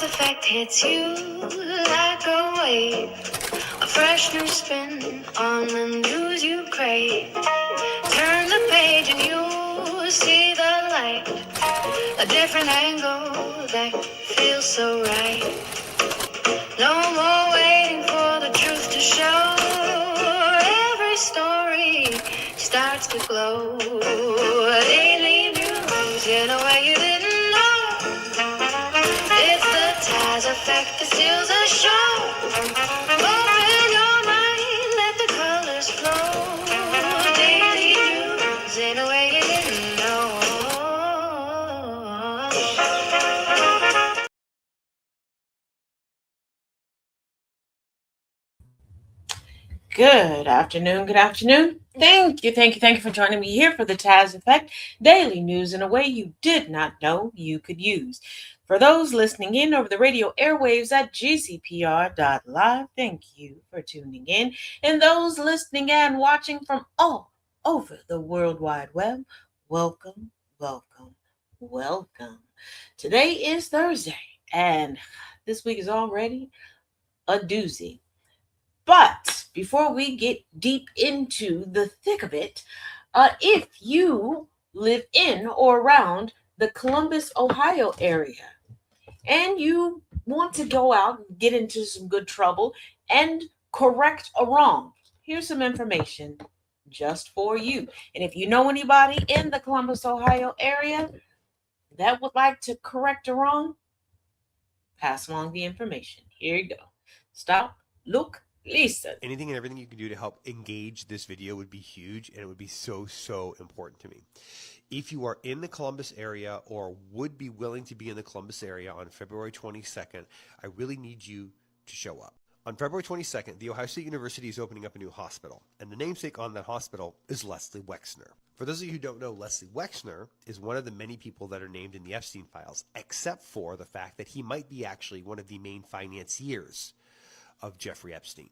Effect hits you like a wave, a fresh new spin on the news you crave. Turn the page and you see the light, a different angle that feels so right. No more waiting for the truth to show. Every story starts to glow. Daily news in a way you didn't know. It's the Taz Effect that steals the show. Open your mind, let the colors flow. Daily news in a way you didn't know. Good afternoon. Good afternoon. Thank you for joining me here for the Taz Effect, daily news in a way you did not know you could use. For those listening in over the radio airwaves at gcpr.live, thank you for tuning in. And those listening and watching from all over the World Wide Web, welcome, welcome, welcome. Today is Thursday, and this week is already a doozy. But before we get deep into the thick of it, if you live in or around the Columbus, Ohio area, and you want to go out and get into some good trouble and correct a wrong, here's some information just for you. And if you know anybody in the Columbus, Ohio area that would like to correct a wrong, pass along the information. Here you go. Stop, look, listen. Anything and everything you can do to help engage this video would be huge, and it would be so important to me. If you are in the Columbus area or would be willing to be in the Columbus area on February 22nd, I really need you to show up. On February 22nd, The Ohio State University is opening up a new hospital, and the namesake on that hospital is Leslie Wexner. For those of you who don't know, Leslie Wexner is one of the many people that are named in the Epstein files, except for the fact that he might be actually one of the main financiers of Jeffrey Epstein.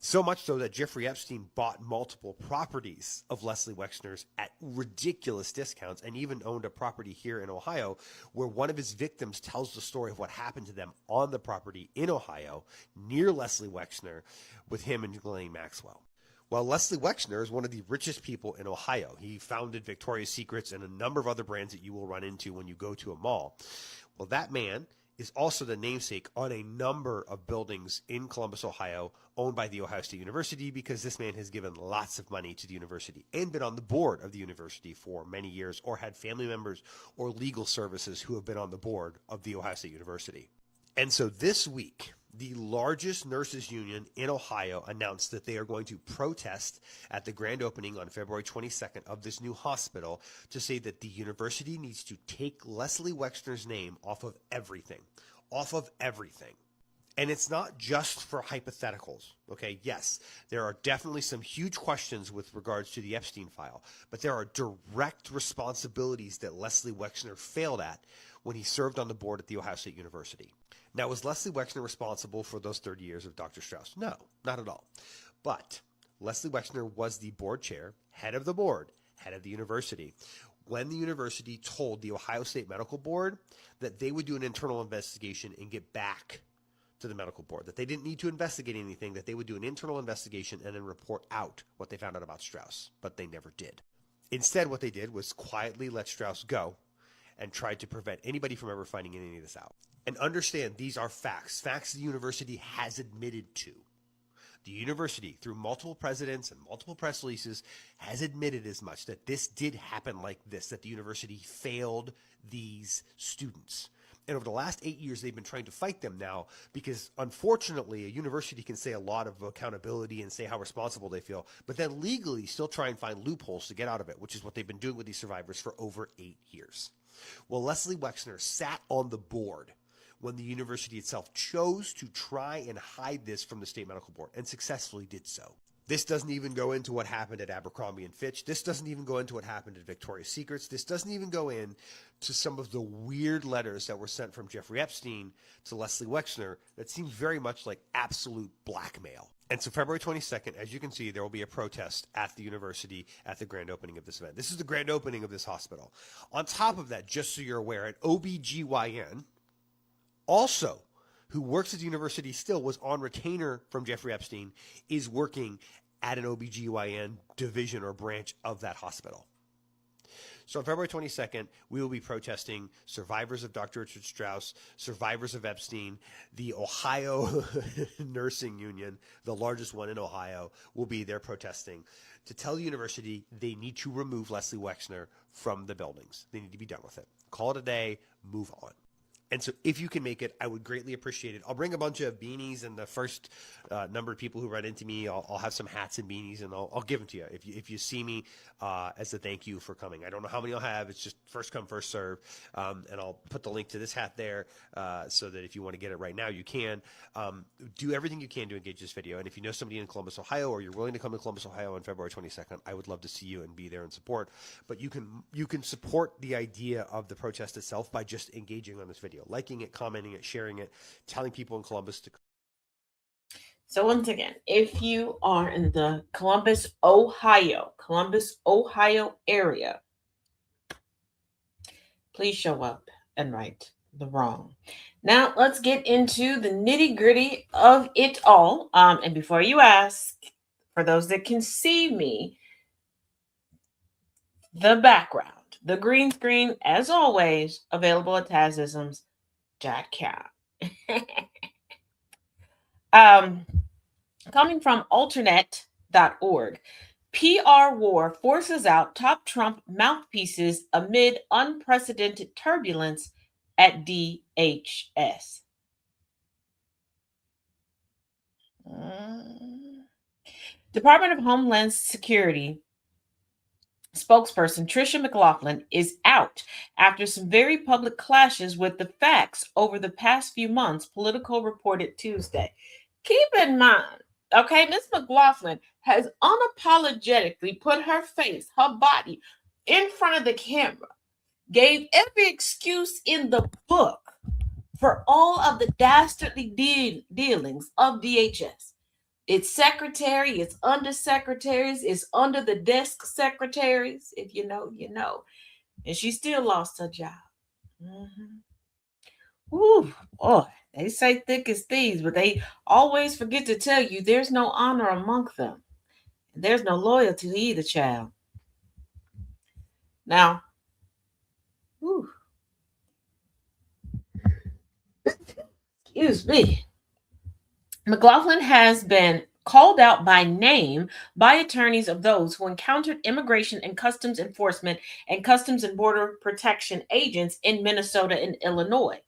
So much so that Jeffrey Epstein bought multiple properties of Leslie Wexner's at ridiculous discounts, and even owned a property here in Ohio where one of his victims tells the story of what happened to them on the property in Ohio near Leslie Wexner with him and Ghislaine Maxwell. Well, Leslie Wexner is one of the richest people in Ohio. He founded Victoria's Secrets and a number of other brands that you will run into when you go to a mall. Well, that man is also the namesake on a number of buildings in Columbus, Ohio, owned by The Ohio State University, because this man has given lots of money to the university and been on the board of the university for many years, or had family members or legal services who have been on the board of The Ohio State University. And so this week, the largest nurses union in Ohio announced that they are going to protest at the grand opening on February 22nd of this new hospital to say that the university needs to take Leslie Wexner's name off of everything. And it's not just for hypotheticals, okay? Yes, there are definitely some huge questions with regards to the Epstein file, but there are direct responsibilities that Leslie Wexner failed at when he served on the board at The Ohio State University. Now, was Leslie Wexner responsible for those 30 years of Dr. Strauss? No, not at all. But Leslie Wexner was the board chair, head of the board, head of the university, when the university told the Ohio State Medical Board that they would do an internal investigation and get back to the medical board, that they didn't need to investigate anything, that they would do an internal investigation and then report out what they found out about Strauss, but they never did. Instead, what they did was quietly let Strauss go and tried to prevent anybody from ever finding any of this out. And understand, these are facts the university has admitted to. The university, through multiple presidents and multiple press releases, has admitted as much, that this did happen like this, that the university failed these students. And over the last 8 years, they've been trying to fight them now, because unfortunately, a university can say a lot of accountability and say how responsible they feel, but then legally still try and find loopholes to get out of it, which is what they've been doing with these survivors for over 8 years. Well, Leslie Wexner sat on the board when the university itself chose to try and hide this from the state medical board, and successfully did so. This doesn't even go into what happened at Abercrombie & Fitch. This doesn't even go into what happened at Victoria's Secrets. This doesn't even go into some of the weird letters that were sent from Jeffrey Epstein to Leslie Wexner that seem very much like absolute blackmail. And so February 22nd, as you can see, there will be a protest at the university at the grand opening of this event. This is the grand opening of this hospital. On top of that, just so you're aware, an OBGYN also who works at the university still, was on retainer from Jeffrey Epstein, is working at an OBGYN division or branch of that hospital. So on February 22nd, we will be protesting survivors of Dr. Richard Strauss, survivors of Epstein. The Ohio Nursing Union, the largest one in Ohio, will be there protesting to tell the university they need to remove Leslie Wexner from the buildings. They need to be done with it. Call it a day, move on. And so if you can make it, I would greatly appreciate it. I'll bring a bunch of beanies, and the first number of people who run into me, I'll have some hats and beanies, and I'll give them to you if you see me as a thank you for coming. I don't know how many I'll have. It's just first come, first serve. And I'll put the link to this hat there so that if you want to get it right now, you can. Do everything you can to engage this video. And if you know somebody in Columbus, Ohio, or you're willing to come to Columbus, Ohio on February 22nd, I would love to see you and be there and support. But you can support the idea of the protest itself by just engaging on this video. Liking it, commenting it, sharing it, telling people in Columbus to. So once again, if you are in the Columbus, Ohio area, please show up and right the wrong. Now let's get into the nitty-gritty of it all. And before you ask, for those that can see me, the background, the green screen, as always, available at Tazisms.com. Coming from alternate.org, PR war forces out top Trump mouthpieces amid unprecedented turbulence at DHS. Department of Homeland Security spokesperson Tricia McLaughlin is out after some very public clashes with the facts over the past few months, Politico reported Tuesday. Keep in mind, okay, Ms. McLaughlin has unapologetically put her face, her body, in front of the camera, gave every excuse in the book for all of the dastardly dealings of DHS. It's secretary, it's undersecretaries, it's under the desk secretaries. If you know, you know. And she still lost her job. Ooh, boy, they say thick as thieves, but they always forget to tell you there's no honor among them. And there's no loyalty to either, child. Now, excuse me. McLaughlin has been called out by name by attorneys of those who encountered immigration and customs enforcement and customs and border protection agents in Minnesota and Illinois.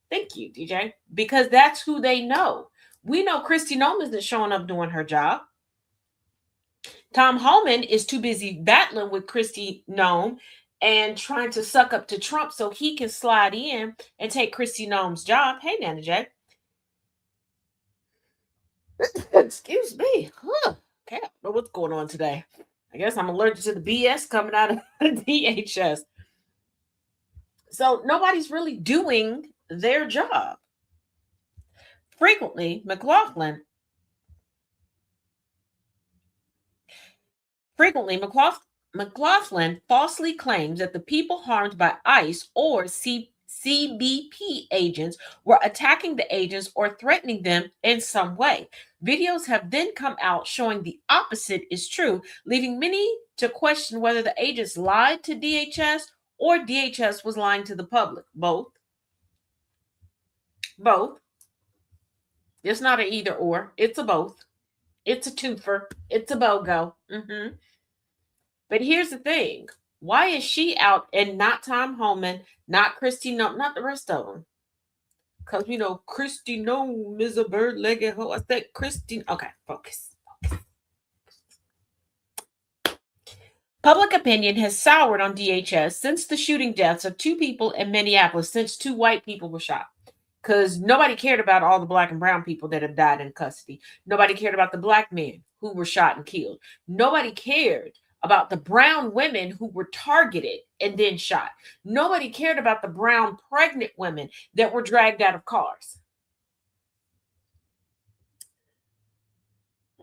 Thank you, DJ, because that's who they know. We know Kristi Noem isn't showing up doing her job. Tom Homan is too busy battling with Kristi Noem and trying to suck up to Trump so he can slide in and take Kristi Noem's job. Hey, Nana J. Excuse me. Okay, I don't know what's going on today. I guess I'm allergic to the BS coming out of DHS. So nobody's really doing their job. Frequently, McLaughlin falsely claims that the people harmed by ICE or CBP agents were attacking the agents or threatening them in some way. Videos have then come out showing the opposite is true, leaving many to question whether the agents lied to DHS or DHS was lying to the public. Both. It's not an either or. It's a both. It's a twofer. It's a BOGO. But here's the thing. Why is she out and not Tom Homan, not Kristi Noem, not the rest of them? Because, you know, Kristi Noem is a bird-legged hoe. I said Kristi. Okay, focus. Public opinion has soured on DHS since the shooting deaths of two people in Minneapolis, since two white people were shot. Because nobody cared about all the black and brown people that have died in custody. Nobody cared about the black men who were shot and killed. Nobody cared about the brown women who were targeted and then shot. Nobody cared about the brown pregnant women that were dragged out of cars.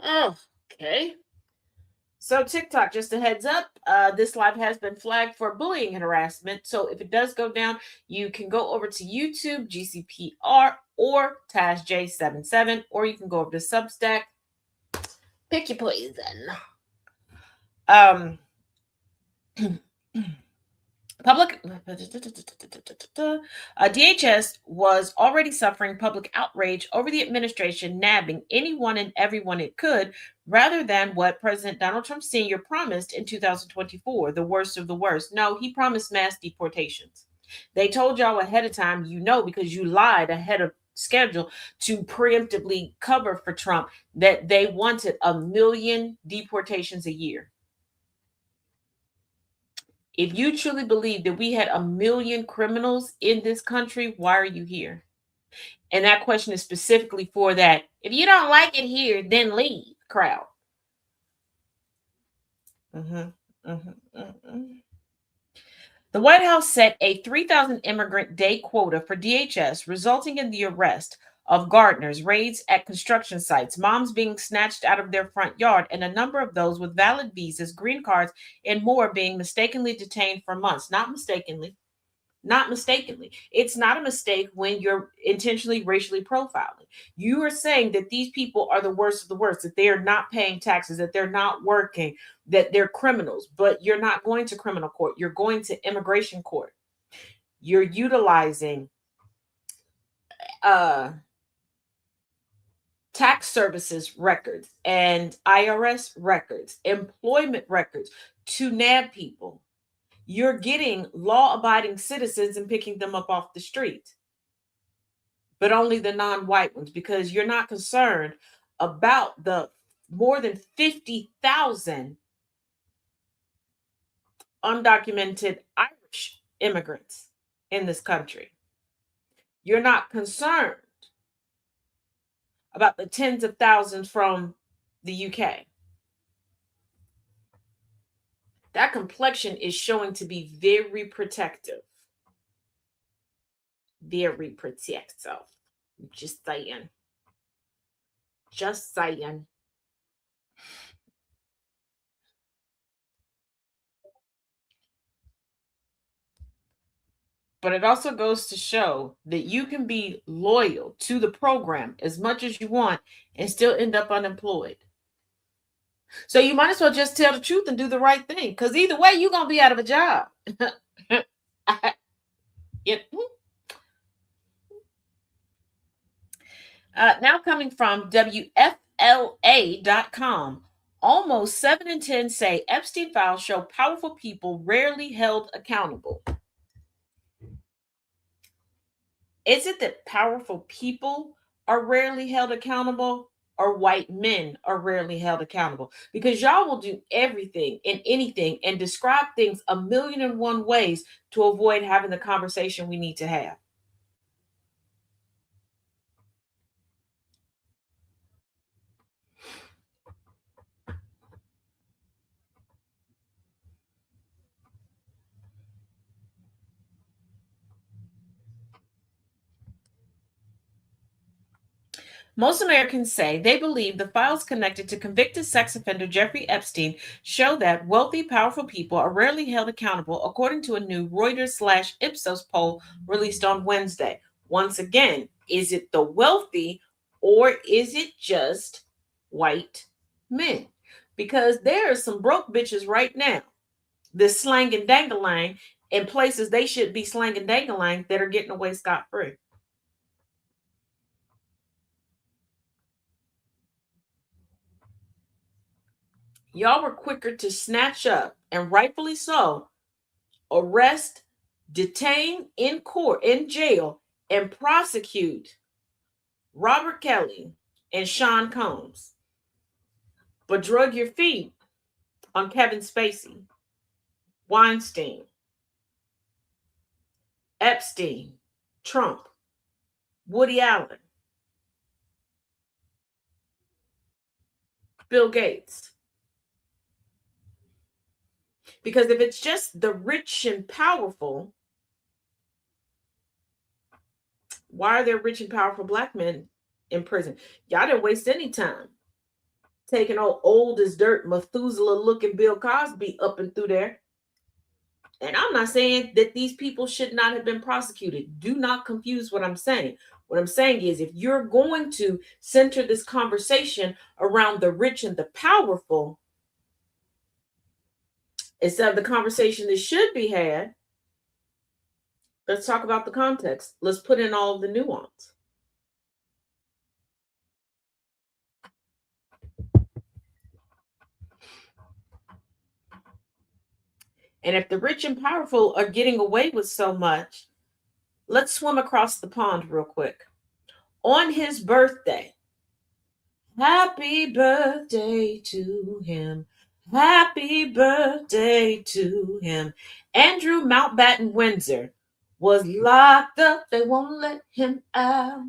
Okay. So TikTok, just a heads up, this live has been flagged for bullying and harassment. So if it does go down, you can go over to YouTube, GCPR, or TazJ77, or you can go over to Substack. Pick your poison. Public DHS was already suffering public outrage over the administration nabbing anyone and everyone it could, rather than what President Donald Trump Sr. promised in 2024, the worst of the worst. No, he promised mass deportations. They told y'all ahead of time, because you lied ahead of schedule to preemptively cover for Trump, that they wanted 1 million deportations a year. If you truly believe that we had 1 million criminals in this country, why are you here? And that question is specifically for that. If you don't like it here, then leave crowd. The White House set a 3,000 immigrant day quota for DHS, resulting in the arrest of gardeners, raids at construction sites, moms being snatched out of their front yard, and a number of those with valid visas, green cards, and more being mistakenly detained for months. Not mistakenly. It's not a mistake when you're intentionally racially profiling. You are saying that these people are the worst of the worst, that they are not paying taxes, that they're not working, that they're criminals, but you're not going to criminal court. You're going to immigration court. You're utilizing tax services records and IRS records, employment records to nab people. You're getting law-abiding citizens and picking them up off the street, but only the non-white ones, because you're not concerned about the more than 50,000 undocumented Irish immigrants in this country. You're not concerned about the tens of thousands from the UK. That complexion is showing to be very protective. Very protective. Just saying. Just saying. But it also goes to show that you can be loyal to the program as much as you want and still end up unemployed. So you might as well just tell the truth and do the right thing, because either way, you're going to be out of a job. Now coming from WFLA.com, almost 7 in 10 say Epstein files show powerful people rarely held accountable. Is it that powerful people are rarely held accountable, or white men are rarely held accountable? Because y'all will do everything and anything and describe things 1,000,001 ways to avoid having the conversation we need to have. Most Americans say they believe the files connected to convicted sex offender Jeffrey Epstein show that wealthy, powerful people are rarely held accountable, according to a new Reuters/Ipsos poll released on Wednesday. Once again, is it the wealthy, or is it just white men? Because there are some broke bitches right now, the slang and dangalang, in places they should be slang and dangalang, that are getting away scot-free. Y'all were quicker to snatch up, and rightfully so, arrest, detain in court, in jail, and prosecute Robert Kelly and Sean Combs, but drug your feet on Kevin Spacey, Weinstein, Epstein, Trump, Woody Allen, Bill Gates. Because if it's just the rich and powerful, why are there rich and powerful black men in prison? Y'all didn't waste any time taking old as dirt, Methuselah looking Bill Cosby up and through there. And I'm not saying that these people should not have been prosecuted. Do not confuse what I'm saying. What I'm saying is, if you're going to center this conversation around the rich and the powerful, instead of the conversation that should be had, let's talk about the context. Let's put in all of the nuance. And if the rich and powerful are getting away with so much, let's swim across the pond real quick. On his birthday, happy birthday to him. Happy birthday to him. Andrew Mountbatten Windsor was locked up. They won't let him out.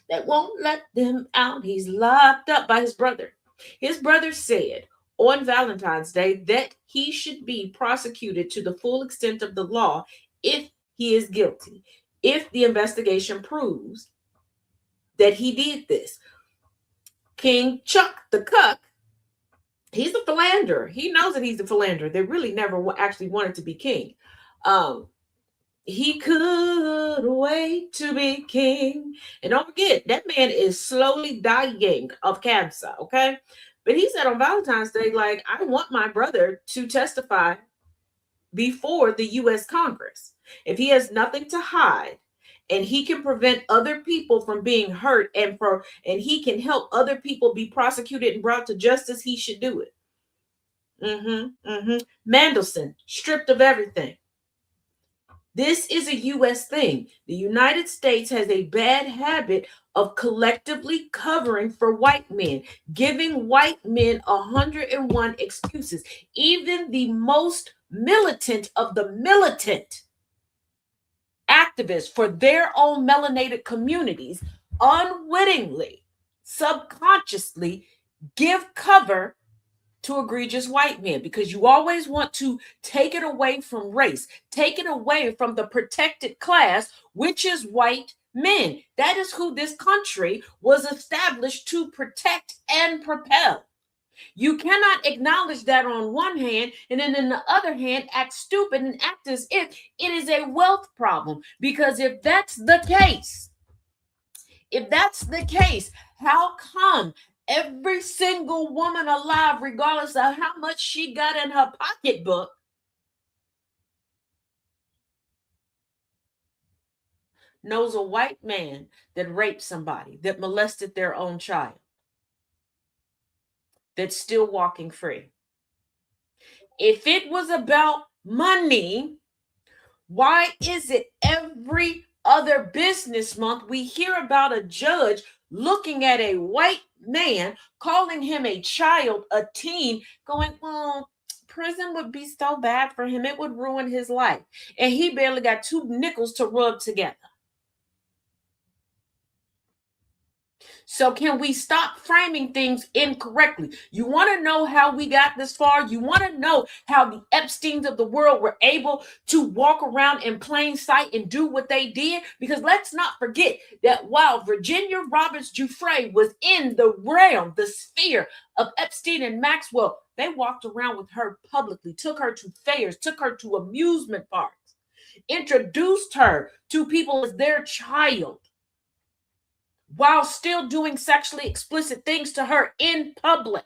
They won't let him out. He's locked up by his brother. His brother said on Valentine's Day that he should be prosecuted to the full extent of the law if he is guilty, if the investigation proves that he did this. King Chuck the Cuck, he's a philanderer. He knows that he's a philanderer. They really never actually wanted to be king. He could wait to be king. And don't forget, that man is slowly dying of cancer, okay? But he said on Valentine's Day, like, I want my brother to testify before the U.S. Congress. If he has nothing to hide and he can prevent other people from being hurt and he can help other people be prosecuted and brought to justice, he should do it. Mandelson, stripped of everything. This is a U.S. thing. The United States has a bad habit of collectively covering for white men, giving white men 101 excuses. Even the most militant of the militant activists for their own melanated communities unwittingly, subconsciously give cover to egregious white men, because you always want to take it away from race, take it away from the protected class, which is white men. That is who this country was established to protect and propel. You cannot acknowledge that on one hand, and then on the other hand, act stupid and act as if it is a wealth problem. Because if that's the case, how come every single woman alive, regardless of how much she got in her pocketbook, knows a white man that raped somebody, that molested their own child, that's still walking free? If it was about money, why is it every other business month we hear about a judge looking at a white man, calling him a child, a teen, going, well, prison would be so bad for him, it would ruin his life, and he barely got 2 nickels to rub together? So can we stop framing things incorrectly? You want to know how we got this far? You want to know how the Epsteins of the world were able to walk around in plain sight and do what they did? Because let's not forget that while Virginia Roberts Giuffre was in the realm, the sphere of Epstein and Maxwell, they walked around with her publicly, took her to fairs, took her to amusement parks, introduced her to people as their child, while still doing sexually explicit things to her in public.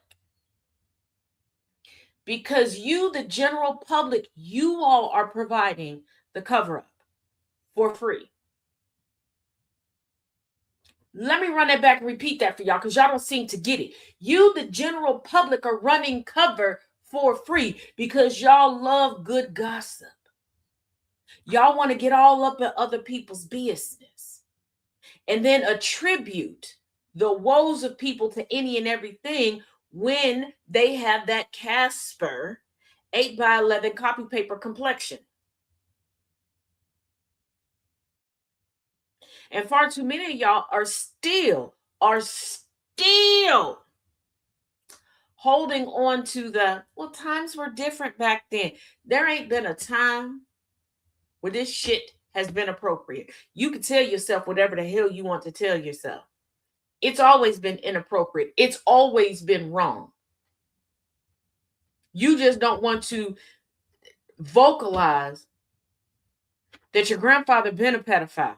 Because you, the general public, you all are providing the cover-up for free. Let me run that back and repeat that for y'all, because y'all don't seem to get it. You, the general public, are running cover for free because y'all love good gossip. Y'all want to get all up in other people's business and then attribute the woes of people to any and everything when they have that Casper 8x11 copy paper complexion. And far too many of y'all are still holding on to the, well, times were different back then. There ain't been a time where this shit has been appropriate. You can tell yourself whatever the hell you want to tell yourself. It's always been inappropriate. It's always been wrong. You just don't want to vocalize that your grandfather been a pedophile.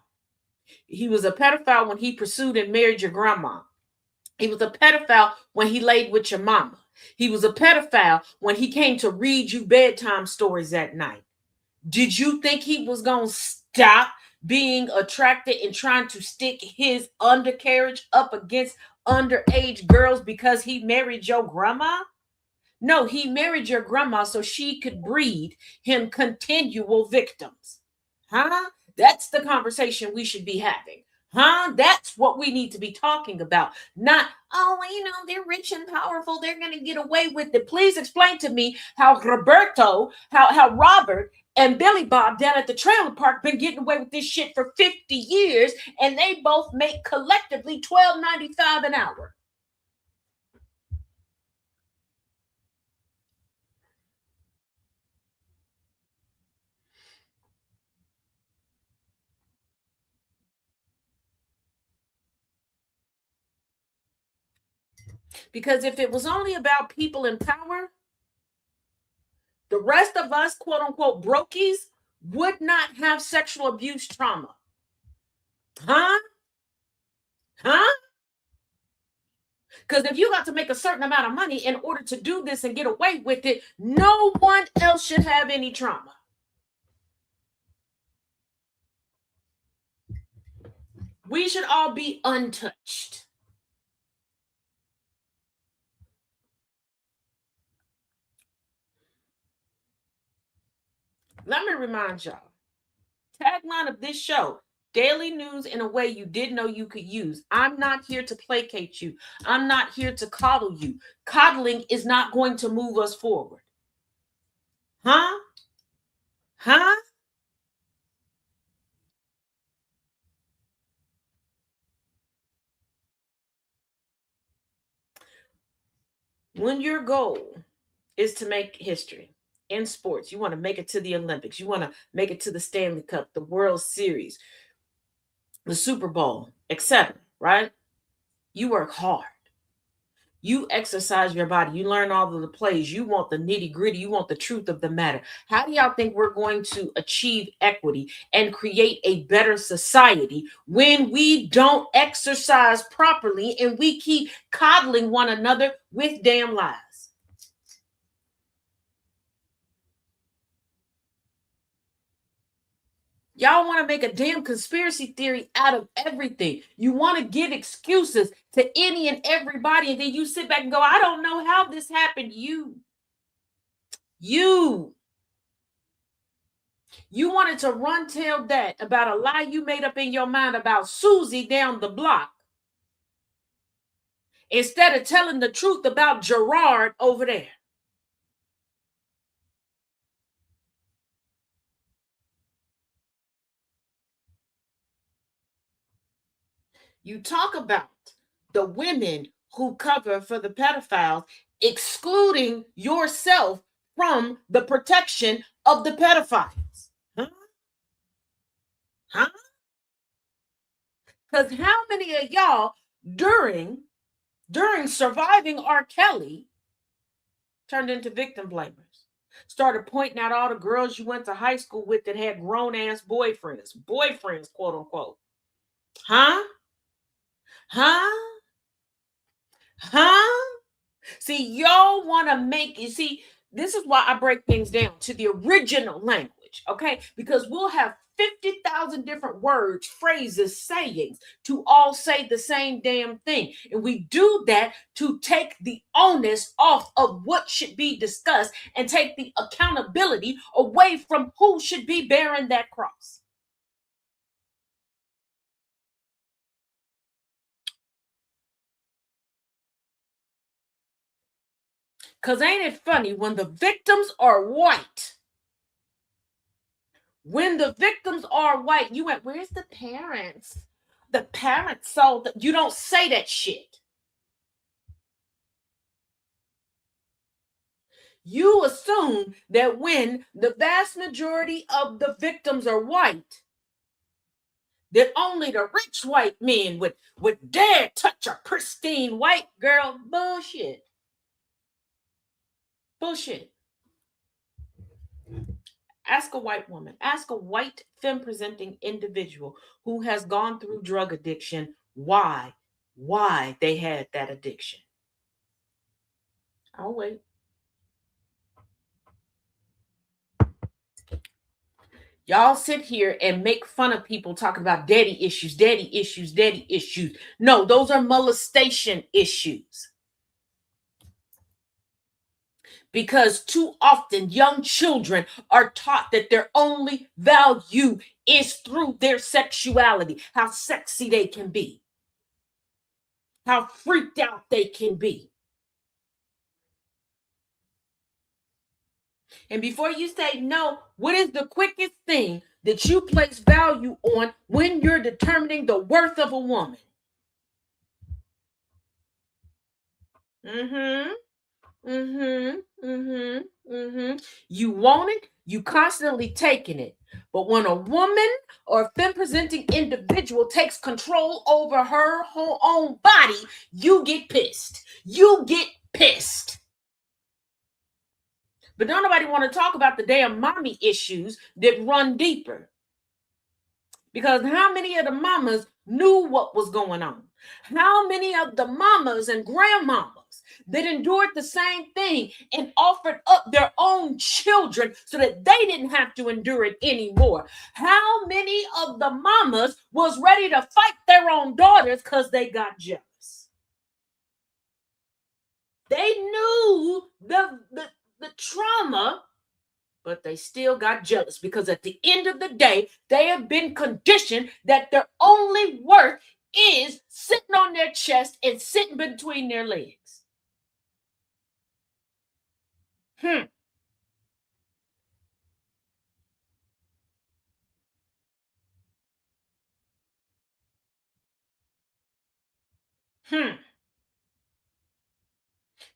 He was a pedophile when he pursued and married your grandma. He was a pedophile when he laid with your mama. He was a pedophile when he came to read you bedtime stories at night. Did you think he was going to stop being attracted and trying to stick his undercarriage up against underage girls because he married your grandma? No, he married your grandma so she could breed him continual victims. Huh? That's the conversation we should be having. Huh? That's what we need to be talking about. Not, oh, you know, they're rich and powerful. They're going to get away with it. Please explain to me how Roberto, how Robert and Billy Bob down at the trailer park been getting away with this shit for 50 years, and they both make collectively $12.95 an hour. Because if it was only about people in power, the rest of us, quote unquote, brokies, would not have sexual abuse trauma. Huh? Huh? Because if you got to make a certain amount of money in order to do this and get away with it, no one else should have any trauma. We should all be untouched. Let me remind y'all, tagline of this show, daily news in a way you didn't know you could use. I'm not here to placate you. I'm not here to coddle you. Coddling is not going to move us forward. Huh? Huh? When your goal is to make history in sports, you want to make it to the Olympics, you want to make it to the Stanley Cup, the World Series, the Super Bowl, etc., right? You work hard. You exercise your body. You learn all of the plays. You want the nitty gritty. You want the truth of the matter. How do y'all think we're going to achieve equity and create a better society when we don't exercise properly and we keep coddling one another with damn lies? Y'all want to make a damn conspiracy theory out of everything. You want to give excuses to any and everybody, and then you sit back and go, I don't know how this happened. You wanted to run tell that about a lie you made up in your mind about Susie down the block instead of telling the truth about Gerard over there. You talk about the women who cover for the pedophiles, excluding yourself from the protection of the pedophiles. Huh? Huh? Because how many of y'all during surviving R. Kelly turned into victim blamers? Started pointing out all the girls you went to high school with that had grown-ass boyfriends, quote unquote. Huh? Huh? Huh? See, y'all want to make you see. This is why I break things down to the original language, okay? Because we'll have 50,000 different words, phrases, sayings to all say the same damn thing. And we do that to take the onus off of what should be discussed and take the accountability away from who should be bearing that cross. Because ain't it funny when the victims are white? When the victims are white, you went, where's the parents? The parents saw that. You don't say that shit. You assume that when the vast majority of the victims are white, that only the rich white men would dare touch a pristine white girl. Bullshit. Bullshit. Ask a white woman, ask a white femme presenting individual who has gone through drug addiction why they had that addiction. I'll wait. Y'all sit here and make fun of people talking about daddy issues, daddy issues, daddy issues. No, those are molestation issues. Because too often young children are taught that their only value is through their sexuality, how sexy they can be, how freaked out they can be. And before you say no, what is the quickest thing that you place value on when you're determining the worth of a woman? You want it, you constantly taking it. But when a woman or a femme presenting individual takes control over her whole own body, you get pissed. You get pissed. But don't nobody want to talk about the damn mommy issues that run deeper. Because how many of the mamas knew what was going on? How many of the mamas and grandmamas that endured the same thing and offered up their own children so that they didn't have to endure it anymore? How many of the mamas was ready to fight their own daughters because they got jealous? They knew the trauma, but they still got jealous because at the end of the day, they have been conditioned that their only worth is sitting on their chest and sitting between their legs.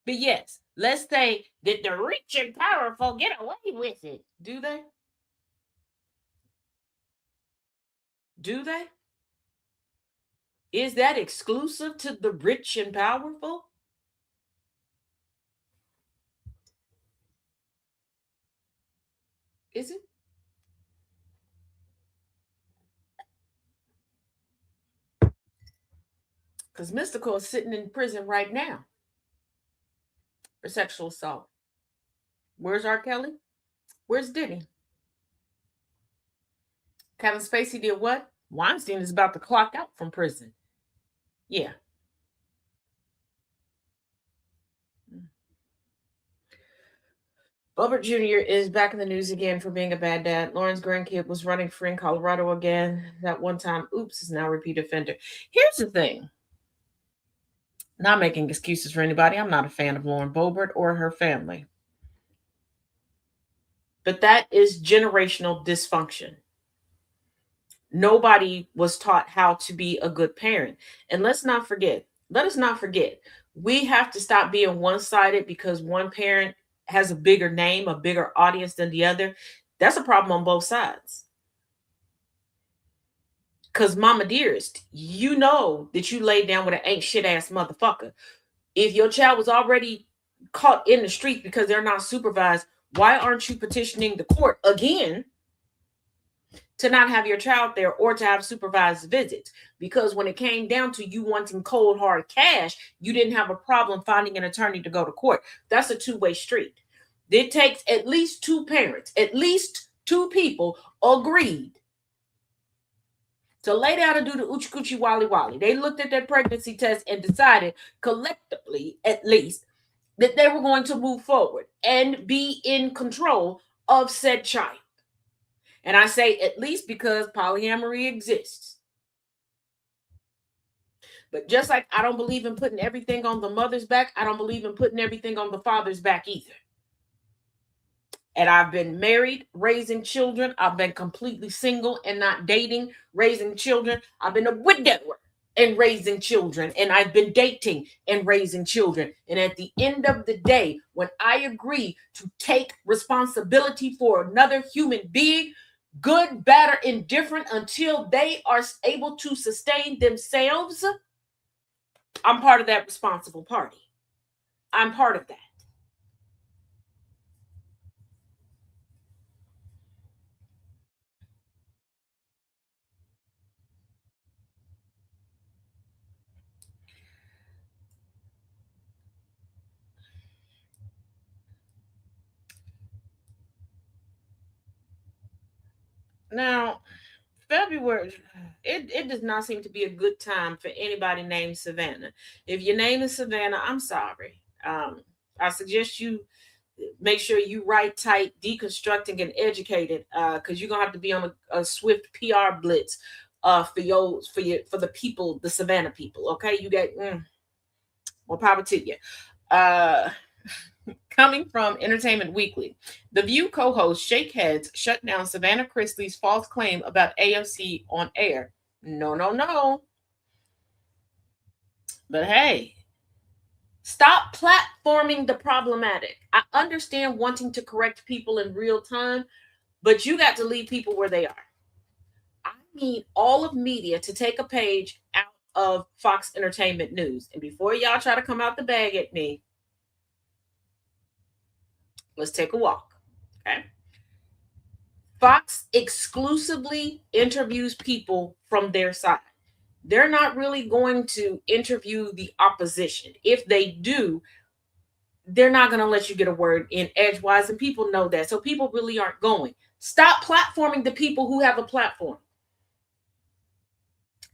But yes, let's say that the rich and powerful get away with it. Do they? Do they? Is that exclusive to the rich and powerful? Is it? Because Mystical is sitting in prison right now for sexual assault. Where's R. Kelly? Where's Diddy? Kevin Spacey did what? Weinstein is about to clock out from prison. Yeah. Bobert Jr. is back in the news again for being a bad dad. Lauren's grandkid was running free in Colorado again. That one time, oops, is now a repeat offender. Here's the thing. Not making excuses for anybody. I'm not a fan of Lauren Boebert or her family. But that is generational dysfunction. Nobody was taught how to be a good parent. And let us not forget, we have to stop being one-sided because one parent has a bigger name, a bigger audience than the other. That's a problem on both sides. Because mama dearest, you know that you laid down with an ain't shit ass motherfucker. If your child was already caught in the street because they're not supervised, why aren't you petitioning the court again to not have your child there or to have supervised visits? Because when it came down to you wanting cold hard cash, you didn't have a problem finding an attorney to go to court. That's a two-way street. It takes at least two parents, at least two people agreed to lay down and do the oochie coochie wally wally. They looked at their pregnancy test and decided collectively, at least, that they were going to move forward and be in control of said child. And I say at least because polyamory exists. But just like I don't believe in putting everything on the mother's back, I don't believe in putting everything on the father's back either. And I've been married, raising children. I've been completely single and not dating, raising children. I've been a widower and raising children. And I've been dating and raising children. And at the end of the day, when I agree to take responsibility for another human being, good, bad, or indifferent until they are able to sustain themselves, I'm part of that responsible party. I'm part of that. Now, February, it does not seem to be a good time for anybody named Savannah. If your name is Savannah, I'm sorry. I suggest you make sure you write tight, deconstructing, and educated, because you're gonna have to be on a swift PR blitz for the people, the Savannah people. Okay, you got more power to you. Uh, Coming from Entertainment Weekly, The View co-host Shake Heads shut down Savannah Chrisley's false claim about AOC on air. No, no, no. But hey, stop platforming the problematic. I understand wanting to correct people in real time, but you got to leave people where they are. I need all of media to take a page out of Fox Entertainment News. And before y'all try to come out the bag at me, let's take a walk. Okay. Fox exclusively interviews people from their side. They're not really going to interview the opposition. If they do, they're not going to let you get a word in edgewise, and people know that. So people really aren't going. Stop platforming the people who have a platform.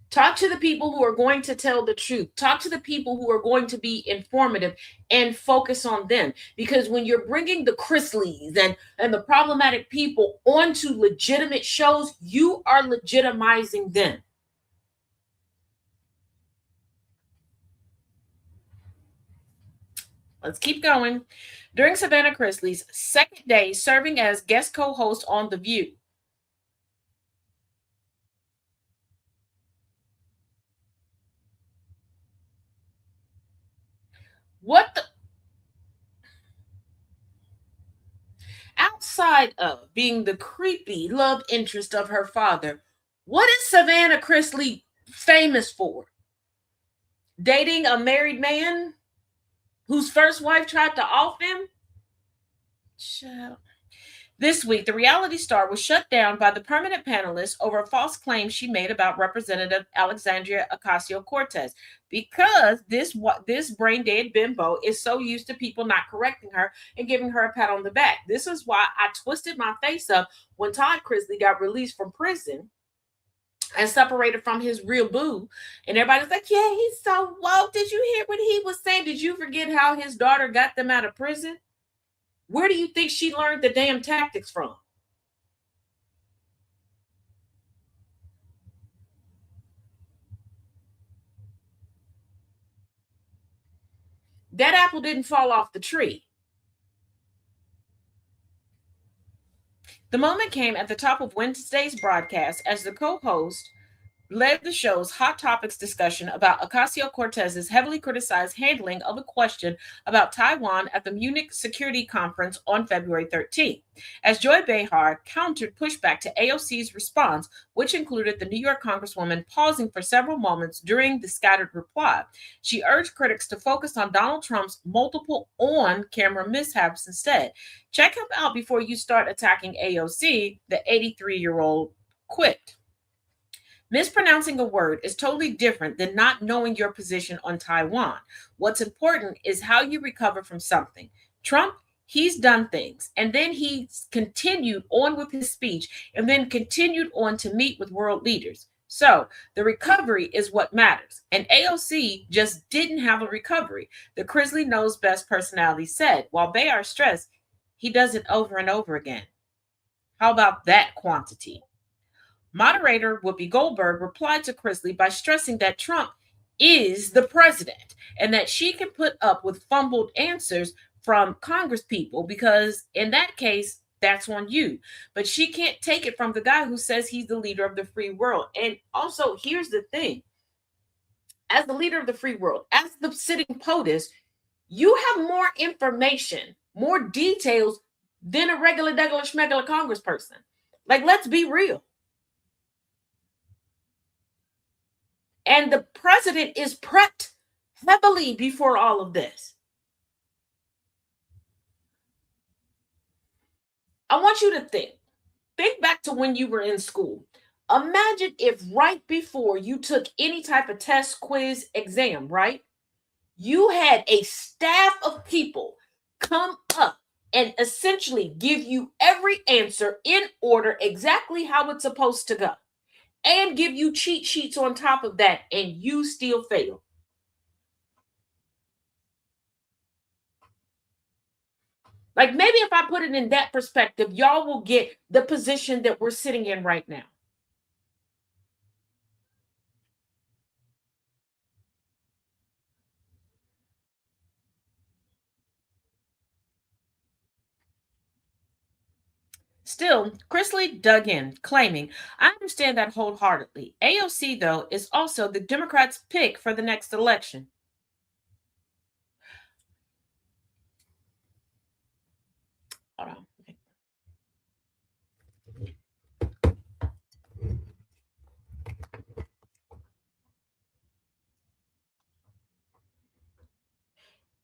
Talk to the people who are going to tell the truth. Talk to the people who are going to be informative and focus on them. Because when you're bringing the Chrisleys and the problematic people onto legitimate shows, you are legitimizing them. Let's keep going. During Savannah Chrisley's second day serving as guest co-host on The View, what the outside of being the creepy love interest of her father, what is Savannah Chrisley famous for? Dating a married man whose first wife tried to off him? Shut up. This week, the reality star was shut down by the permanent panelists over a false claim she made about Representative Alexandria Ocasio-Cortez, because this brain dead bimbo is so used to people not correcting her and giving her a pat on the back. This is why I twisted my face up when Todd Chrisley got released from prison and separated from his real boo. And everybody's like, yeah, he's so woke. Did you hear what he was saying? Did you forget how his daughter got them out of prison? Where do you think she learned the damn tactics from? That apple didn't fall off the tree. The moment came at the top of Wednesday's broadcast as the co-host led the show's Hot Topics discussion about Ocasio-Cortez's heavily criticized handling of a question about Taiwan at the Munich Security Conference on February 13th, as Joy Behar countered pushback to AOC's response, which included the New York Congresswoman pausing for several moments during the scattered reply. She urged critics to focus on Donald Trump's multiple on-camera mishaps instead. Check him out before you start attacking AOC, the 83-year-old quipped. Mispronouncing a word is totally different than not knowing your position on Taiwan. What's important is how you recover from something. Trump, he's done things, and then he's continued on with his speech, and then continued on to meet with world leaders. So the recovery is what matters. And AOC just didn't have a recovery. The Chrisley knows best personality said, while Behar stressed, he does it over and over again. How about that quantity? Moderator Whoopi Goldberg replied to Chrisley by stressing that Trump is the president and that she can put up with fumbled answers from Congress people because in that case, that's on you. But she can't take it from the guy who says he's the leader of the free world. And also, here's the thing. As the leader of the free world, as the sitting POTUS, you have more information, more details than a regular, schmegular congressperson. Like, let's be real. And the president is prepped heavily before all of this. I want you to think back to when you were in school. Imagine if right before you took any type of test, quiz, exam, right? You had a staff of people come up and essentially give you every answer in order, exactly how it's supposed to go, and give you cheat sheets on top of that, and you still fail. Like, maybe if I put it in that perspective, y'all will get the position that we're sitting in right now. Still, Chrisley dug in, claiming, I understand that wholeheartedly. AOC, though, is also the Democrats' pick for the next election. Hold on.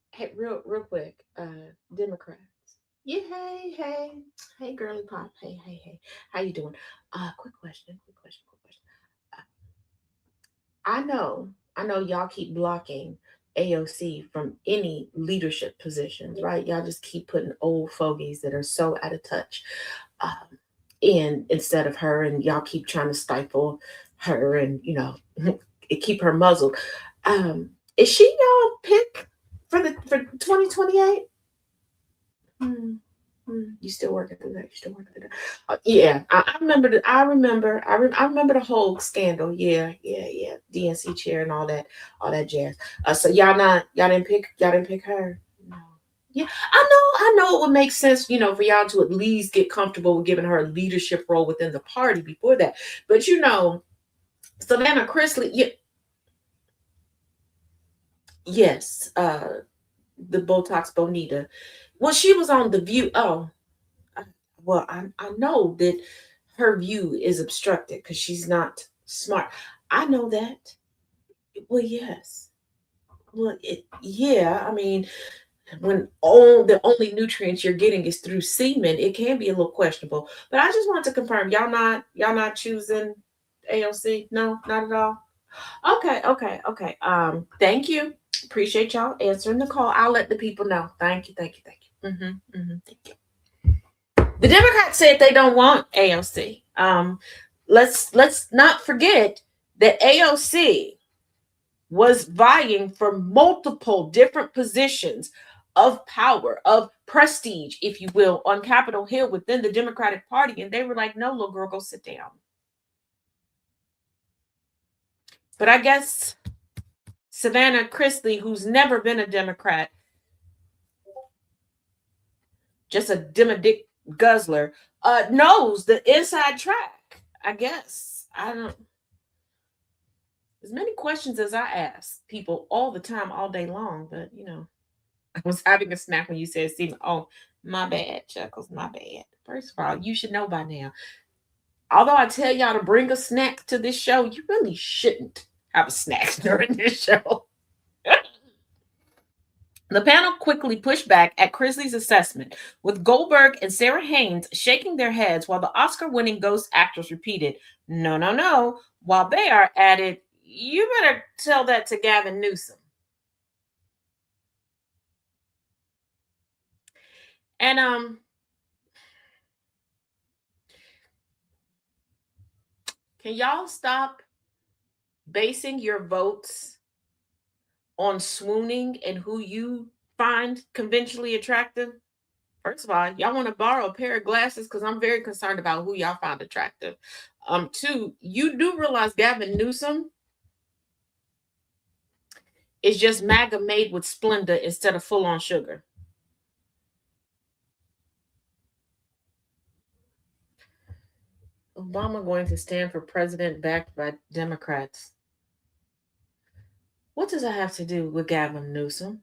Hey, real quick, Democrats. Yeah, hey, girly pop. Hey. How you doing? Quick question. Uh, I know y'all keep blocking AOC from any leadership positions, right? Y'all just keep putting old fogies that are so out of touch in instead of her, and y'all keep trying to stifle her and, keep her muzzled. Is she y'all pick for 2028? You still working through that? You still working through that? Yeah, I remember. I remember the whole scandal. Yeah. DNC chair and all that jazz. So y'all didn't pick her. No. Yeah, I know it would make sense, for y'all to at least get comfortable with giving her a leadership role within the party before that. But Savannah Chrisley, yeah, yes, the Botox Bonita. Well, she was on The View. Oh, well, I know that her view is obstructed because she's not smart. I know that. Well, yes. Well, yeah. I mean, when all the only nutrients you're getting is through semen, it can be a little questionable. But I just want to confirm, y'all not choosing AOC? No, not at all. Okay. Thank you. Appreciate y'all answering the call. I'll let the people know. Thank you. Thank you. The Democrats said they don't want AOC. Let's not forget that AOC was vying for multiple different positions of power, of prestige, if you will, on Capitol Hill within the Democratic Party, and they were like, "No, little girl, go sit down." But I guess Savannah Chrisley, who's never been a Democrat, just a Demodick guzzler, knows the inside track. I guess. I don't. As many questions as I ask people all the time, all day long, but I was having a snack when you said, Stephen, oh, my bad, Chuckles, my bad. First of all, you should know by now. Although I tell y'all to bring a snack to this show, you really shouldn't have a snack during this show. The panel quickly pushed back at Chrisley's assessment, with Goldberg and Sarah Haynes shaking their heads while the Oscar-winning Ghost actress repeated, no, while Bayard added, you better tell that to Gavin Newsom. And can y'all stop basing your votes on swooning and who you find conventionally attractive? First of all, y'all want to borrow a pair of glasses because I'm very concerned about who y'all find attractive. Two, you do realize Gavin Newsom is just MAGA made with Splenda instead of full-on sugar. Obama going to stand for president backed by Democrats. What does that have to do with Gavin Newsom?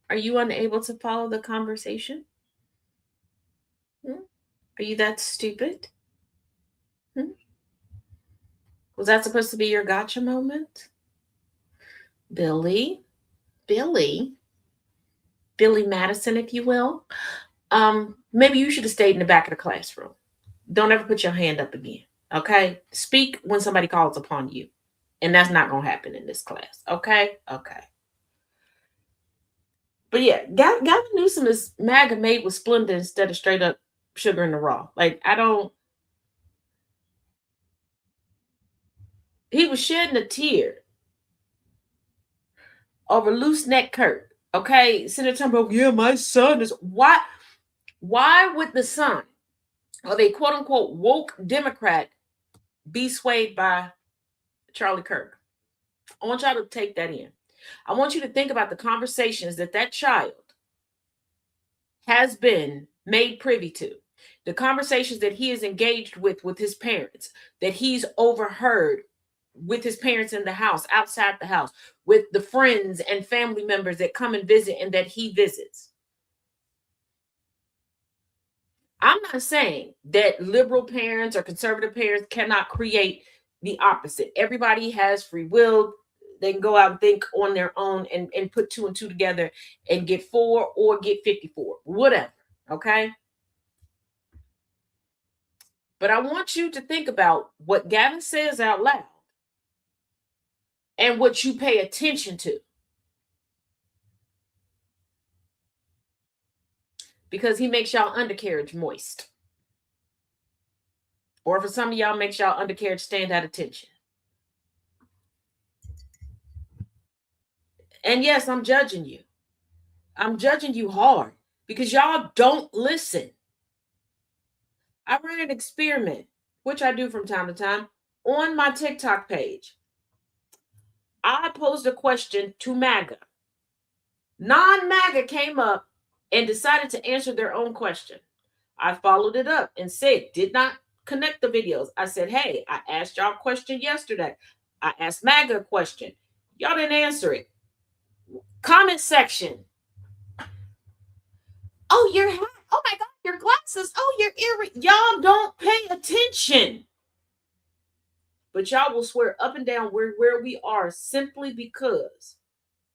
Are you unable to follow the conversation? Are you that stupid? Was that supposed to be your gotcha moment? Billy Madison, if you will. Maybe you should have stayed in the back of the classroom. Don't ever put your hand up again. Okay? Speak when somebody calls upon you. And that's not going to happen in this class. Okay? Okay. But yeah, Gavin Newsom is MAGA made with Splenda instead of straight up sugar in the raw. Like, he was shedding a tear over loose neck Kurt. Okay? Senator Trump, yeah, my son is. Why would the son of a quote unquote woke Democrat be swayed by Charlie Kirk? I want y'all to take that in. I want you to think about the conversations that child has been made privy to, the conversations that he is engaged with his parents, that he's overheard with his parents in the house, outside the house, with the friends and family members that come and visit and that he visits. I'm not saying that liberal parents or conservative parents cannot create the opposite. Everybody has free will. They can go out and think on their own and put 2 and 2 together and get 4 or get 54, whatever. Okay. But I want you to think about what Gavin says out loud and what you pay attention to. Because he makes y'all undercarriage moist. Or for some of y'all, makes y'all undercarriage stand at attention. And yes, I'm judging you. I'm judging you hard because y'all don't listen. I ran an experiment, which I do from time to time, on my TikTok page. I posed a question to MAGA. Non-MAGA came up and decided to answer their own question. I followed it up and said, did not connect the videos. I said, hey, I asked y'all a question yesterday. I asked MAGA a question. Y'all didn't answer it. Comment section. Oh, your hat. Oh my God, your glasses. Oh, your earring. Y'all don't pay attention. But y'all will swear up and down where we are simply because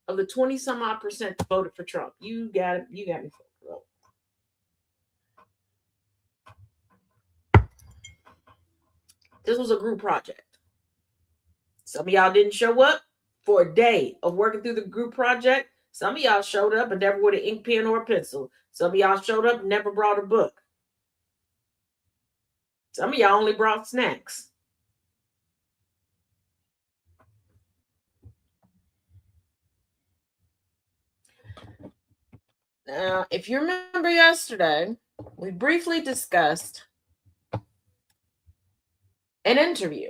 of the 20 some odd percent that voted for Trump. You got me fucked up. This was a group project. Some of y'all didn't show up for a day of working through the group project. Some of y'all showed up and never with an ink pen or a pencil. Some of y'all showed up and never brought a book. Some of y'all only brought snacks. Now, if you remember yesterday, we briefly discussed an interview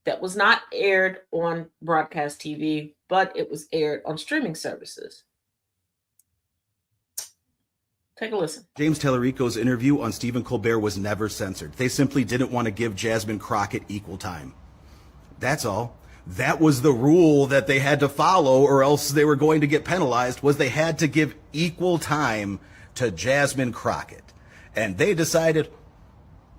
that was not aired on broadcast TV, but it was aired on streaming services. Take a listen. James Tallarico's interview on Stephen Colbert was never censored. They simply didn't want to give Jasmine Crockett equal time. That's all. That was the rule that they had to follow, or else they were going to get penalized, was they had to give equal time to Jasmine Crockett. And they decided,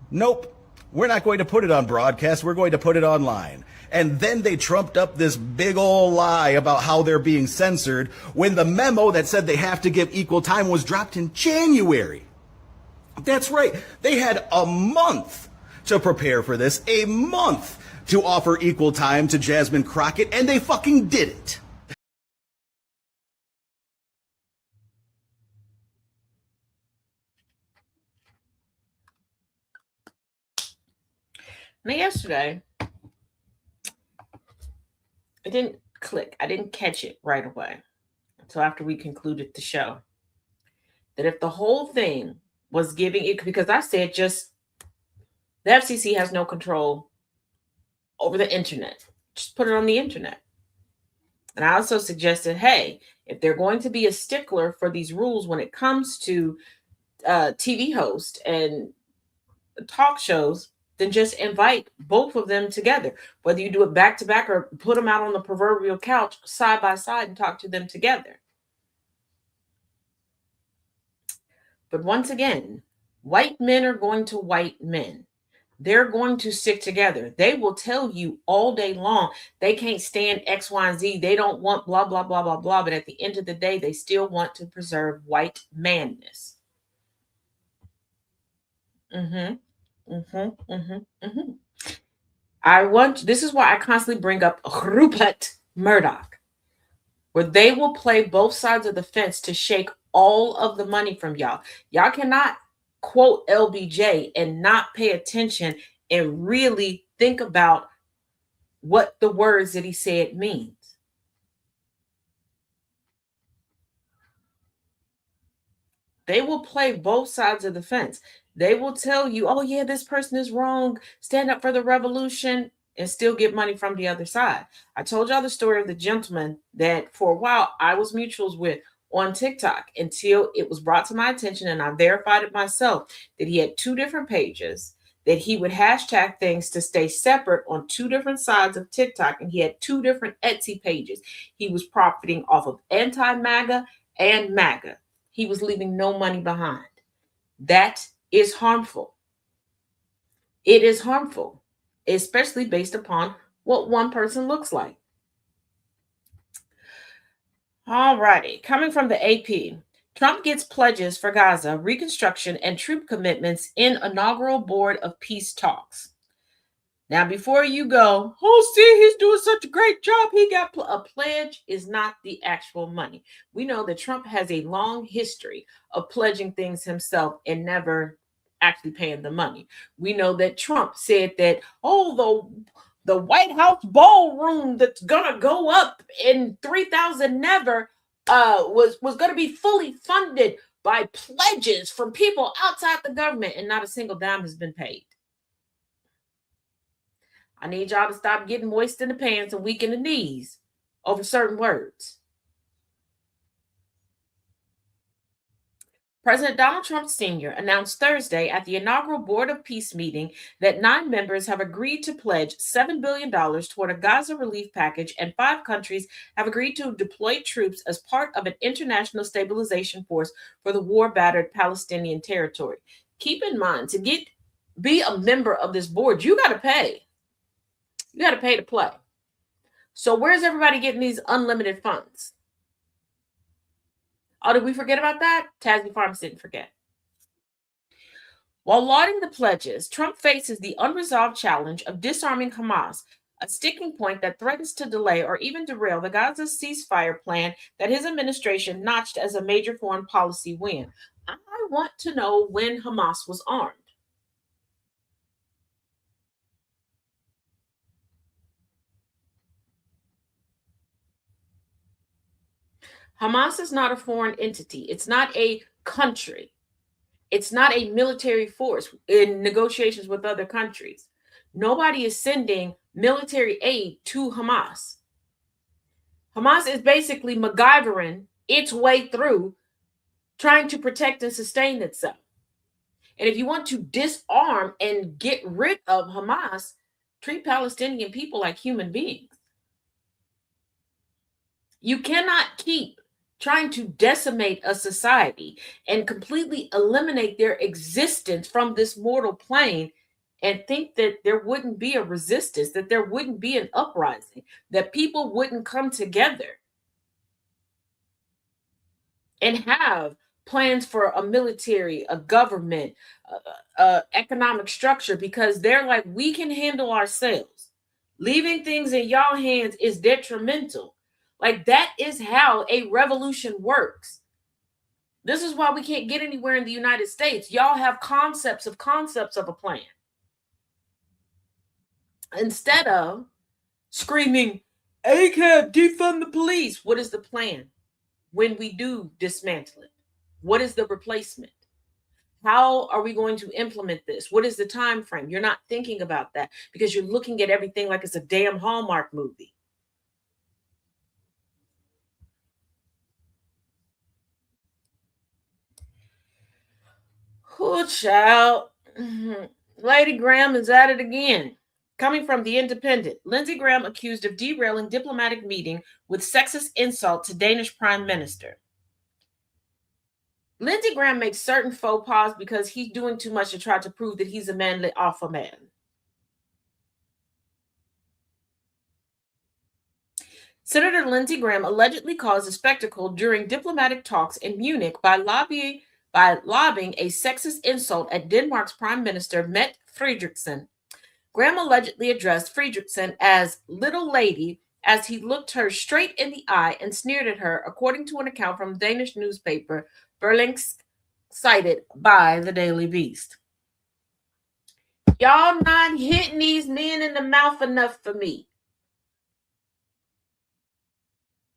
nope, we're not going to put it on broadcast, we're going to put it online. And then they trumped up this big old lie about how they're being censored when the memo that said they have to give equal time was dropped in January. That's right. They had a month to prepare for this, a month to offer equal time to Jasmine Crockett, and they fucking did it. Now, yesterday, it didn't click. I didn't catch it right away until after we concluded the show. That if the whole thing was giving it, because I said just the FCC has no control over the internet. Just put it on the internet. And I also suggested, hey, if they're going to be a stickler for these rules when it comes to TV hosts and talk shows, then just invite both of them together. Whether you do it back to back or put them out on the proverbial couch side by side and talk to them together. But once again, White men are going to white men. They're going to stick together. They will tell you all day long they can't stand X, Y, and Z. They don't want blah, blah, blah, blah, blah. But at the end of the day, they still want to preserve white manness. This is why I constantly bring up Rupert Murdoch, where they will play both sides of the fence to shake all of the money from y'all. Y'all cannot quote LBJ and not pay attention and really think about what the words that he said means. They will play both sides of the fence. They will tell you, oh yeah, this person is wrong, stand up for the revolution, and still get money from the other side. I told y'all the story of the gentleman that for a while I was mutuals with on TikTok until it was brought to my attention and I verified it myself that he had 2 different pages, that he would hashtag things to stay separate on 2 different sides of TikTok, and he had 2 different Etsy pages. He was profiting off of anti-MAGA and MAGA. He was leaving no money behind. That is harmful. It is harmful, especially based upon what one person looks like. All righty. Coming from the AP, Trump gets pledges for Gaza, reconstruction, and troop commitments in inaugural Board of Peace talks. Now, before you go, oh, see, he's doing such a great job. He got a pledge is not the actual money. We know that Trump has a long history of pledging things himself and never actually paying the money. We know that Trump said that, oh, the White House ballroom that's going to go up in 3,000 never was going to be fully funded by pledges from people outside the government, and not a single dime has been paid. I need y'all to stop getting moist in the pants and weak in the knees over certain words. President Donald Trump Sr. announced Thursday at the inaugural Board of Peace meeting that 9 members have agreed to pledge $7 billion toward a Gaza relief package, and 5 countries have agreed to deploy troops as part of an international stabilization force for the war-battered Palestinian territory. Keep in mind, to be a member of this board, you got to pay. You got to pay to play. So where's everybody getting these unlimited funds? Oh, did we forget about that? Taz Farms didn't forget. While lauding the pledges, Trump faces the unresolved challenge of disarming Hamas, a sticking point that threatens to delay or even derail the Gaza ceasefire plan that his administration notched as a major foreign policy win. I want to know when Hamas was armed. Hamas is not a foreign entity. It's not a country. It's not a military force in negotiations with other countries. Nobody is sending military aid to Hamas. Hamas is basically MacGyvering its way through trying to protect and sustain itself. And if you want to disarm and get rid of Hamas, treat Palestinian people like human beings. You cannot keep trying to decimate a society and completely eliminate their existence from this mortal plane and think that there wouldn't be a resistance, that there wouldn't be an uprising, that people wouldn't come together and have plans for a military, a government, economic structure, because they're like, we can handle ourselves. Leaving things in y'all hands is detrimental. Like, that is how a revolution works. This is why we can't get anywhere in the United States. Y'all have concepts of a plan. Instead of screaming, ACAB, defund the police. What is the plan when we do dismantle it? What is the replacement? How are we going to implement this? What is the time frame? You're not thinking about that because you're looking at everything like it's a damn Hallmark movie. Oh, child. Lady Graham is at it again. Coming from The Independent, Lindsey Graham accused of derailing diplomatic meeting with sexist insult to Danish Prime Minister. Lindsey Graham makes certain faux pas because he's doing too much to try to prove that he's a manly alpha man. Senator Lindsey Graham allegedly caused a spectacle during diplomatic talks in Munich by lobbying a sexist insult at Denmark's Prime Minister Mette Frederiksen. Graham allegedly addressed Frederiksen as "little lady" as he looked her straight in the eye and sneered at her, according to an account from the Danish newspaper Berlingske, cited by the Daily Beast. Y'all not hitting these men in the mouth enough for me.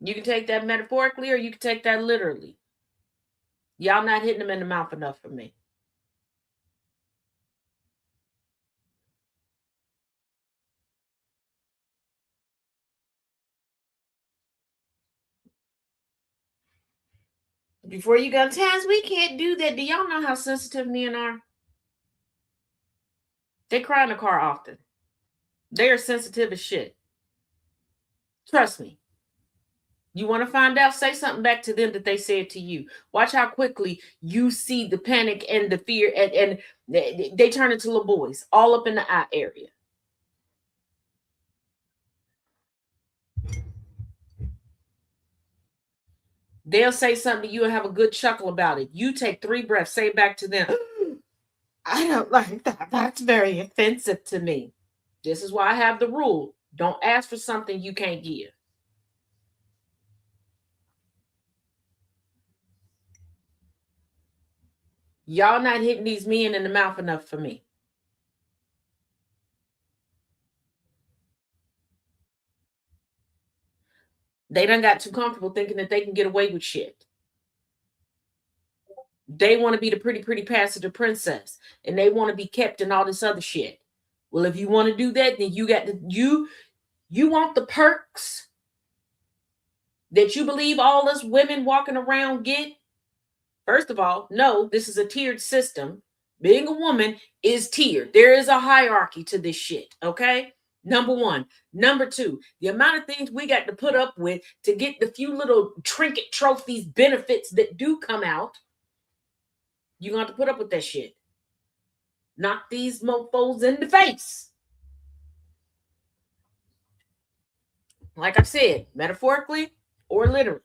You can take that metaphorically or you can take that literally. Y'all not hitting them in the mouth enough for me. Before you go, Taz, we can't do that. Do y'all know how sensitive men are? They cry in the car often. They are sensitive as shit. Trust me. You want to find out? Say something back to them that they said to you. Watch how quickly you see the panic and the fear, and they turn into little boys all up in the eye area. They'll say something to you and have a good chuckle about it. You take 3 breaths, say back to them, I don't like that. That's very offensive to me. This is why I have the rule. Don't ask for something you can't give. Y'all not hitting these men in the mouth enough for me. They done got too comfortable thinking that they can get away with shit. They want to be the pretty passenger princess, and they want to be kept and all this other shit. Well, if you want to do that, then you got to you want the perks that you believe all us women walking around get. First of all, no, this is a tiered system. Being a woman is tiered. There is a hierarchy to this shit, okay? Number 1. Number 2, the amount of things we got to put up with to get the few little trinket trophies, benefits that do come out. You're going to have to put up with that shit. Knock these mofos in the face. Like I said, metaphorically or literally.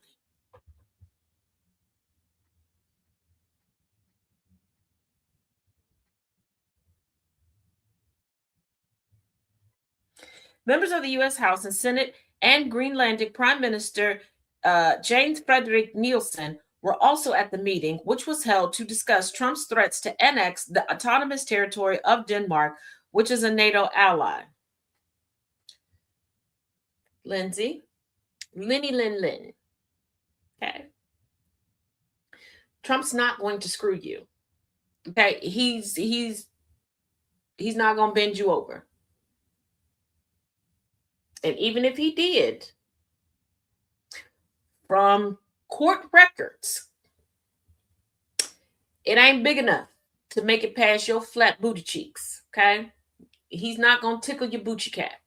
Members of the U.S. House and Senate and Greenlandic Prime Minister James Frederick Nielsen were also at the meeting, which was held to discuss Trump's threats to annex the autonomous territory of Denmark, which is a NATO ally. Lindsay. Lynn. Okay. Trump's not going to screw you. Okay. He's not going to bend you over. And even if he did, from court records, it ain't big enough to make it past your flat booty cheeks, okay? He's not going to tickle your booty cat.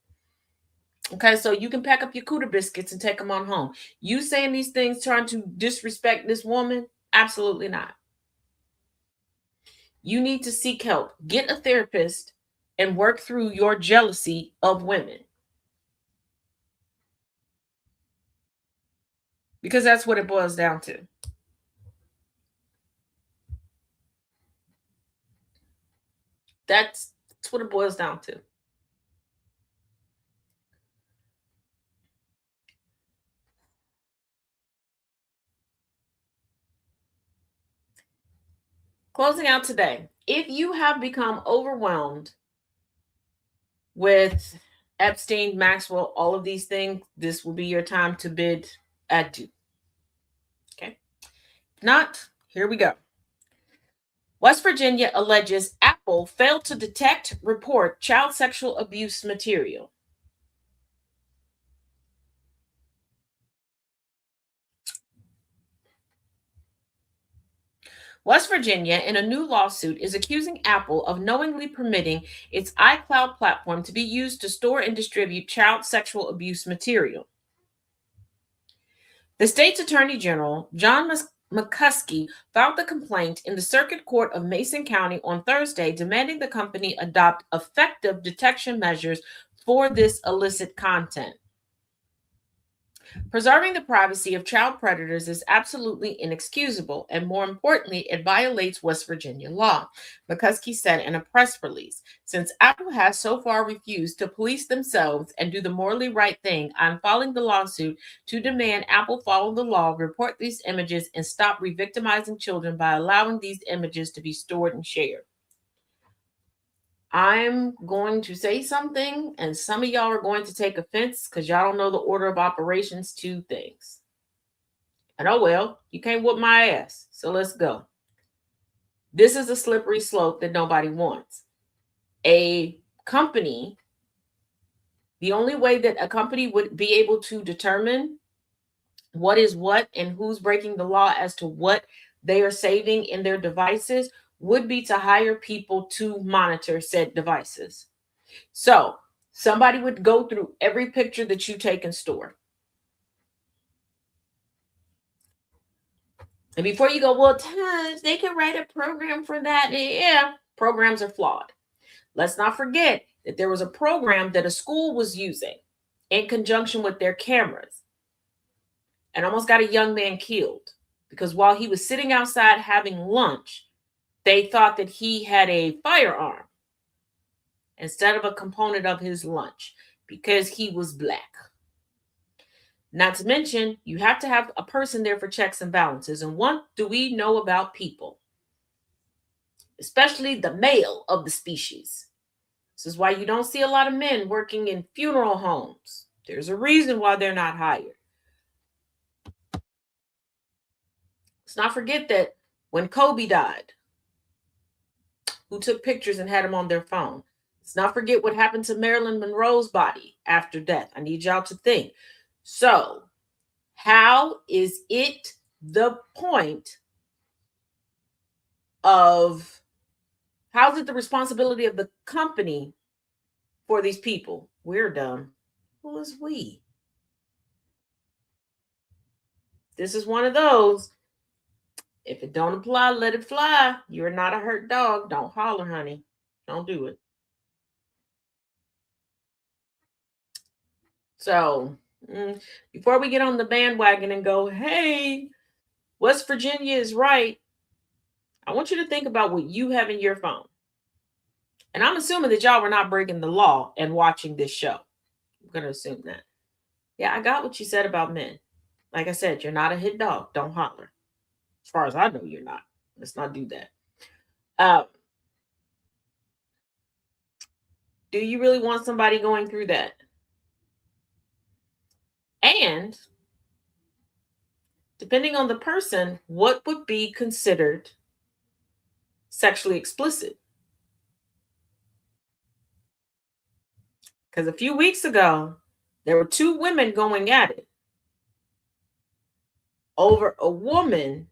Okay, so you can pack up your cooter biscuits and take them on home. You saying these things trying to disrespect this woman? Absolutely not. You need to seek help. Get a therapist and work through your jealousy of women. Because that's what it boils down to. That's what it boils down to. Closing out today. If you have become overwhelmed with Epstein, Maxwell, all of these things, this will be your time to bid adieu. Okay. If not, here we go. West Virginia alleges Apple failed to detect, report child sexual abuse material. West Virginia, in a new lawsuit, is accusing Apple of knowingly permitting its iCloud platform to be used to store and distribute child sexual abuse material. The state's attorney general, John McCuskey filed the complaint in the Circuit Court of Mason County on Thursday, demanding the company adopt effective detection measures for this illicit content. Preserving the privacy of child predators is absolutely inexcusable, and more importantly, it violates West Virginia law, McCuskey said in a press release. Since Apple has so far refused to police themselves and do the morally right thing, I'm filing the lawsuit to demand Apple follow the law, report these images, and stop re-victimizing children by allowing these images to be stored and shared. I'm going to say something, and some of y'all are going to take offense because y'all don't know the order of operations to things. And oh well, you can't whoop my ass, so let's go. This is a slippery slope that nobody wants. A company, the only way that a company would be able to determine what is what and who's breaking the law as to what they are saving in their devices would be to hire people to monitor said devices. So somebody would go through every picture that you take and store. And before you go, well, Taz, they can write a program for that. Yeah, programs are flawed. Let's not forget that there was a program that a school was using in conjunction with their cameras and almost got a young man killed because while he was sitting outside having lunch, they thought that he had a firearm instead of a component of his lunch because he was black. Not to mention, you have to have a person there for checks and balances. And what do we know about people? Especially the male of the species. This is why you don't see a lot of men working in funeral homes. There's a reason why they're not hired. Let's not forget that when Kobe died, who took pictures and had them on their phone. Let's not forget what happened to Marilyn Monroe's body after death. I need y'all to think. So, how is it the point of, how is it the responsibility of the company for these people? We're dumb. Who is we? This is one of those. If it don't apply, let it fly. You're not a hurt dog. Don't holler, honey. Don't do it. So, before we get on the bandwagon and go, hey, West Virginia is right, I want you to think about what you have in your phone. And I'm assuming that y'all were not breaking the law and watching this show. I'm going to assume that. Yeah, I got what you said about men. Like I said, you're not a hit dog. Don't holler. As far as I know, you're not. Let's not do that. Do you really want somebody going through that? And depending on the person, what would be considered sexually explicit? Because a few weeks ago, there were two women going at it over a woman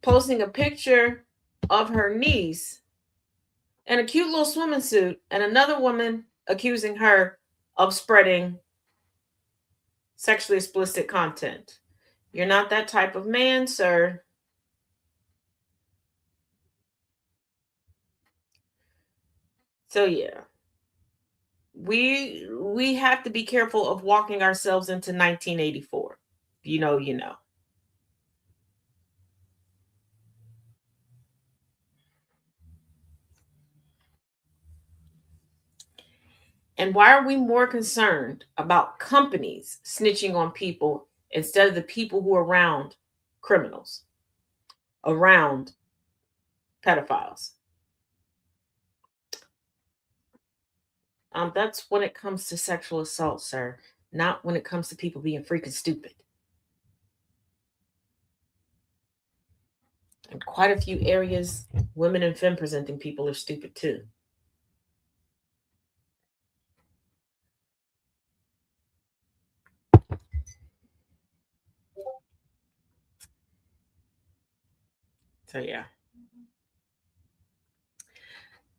posting a picture of her niece in a cute little swimming suit and another woman accusing her of spreading sexually explicit content. You're not that type of man, sir. So yeah, we have to be careful of walking ourselves into 1984. You know, you know. And why are we more concerned about companies snitching on people instead of the people who are around criminals, around pedophiles? That's when it comes to sexual assault, sir, not when it comes to people being freaking stupid. In quite a few areas, women and femme presenting people are stupid too. So yeah.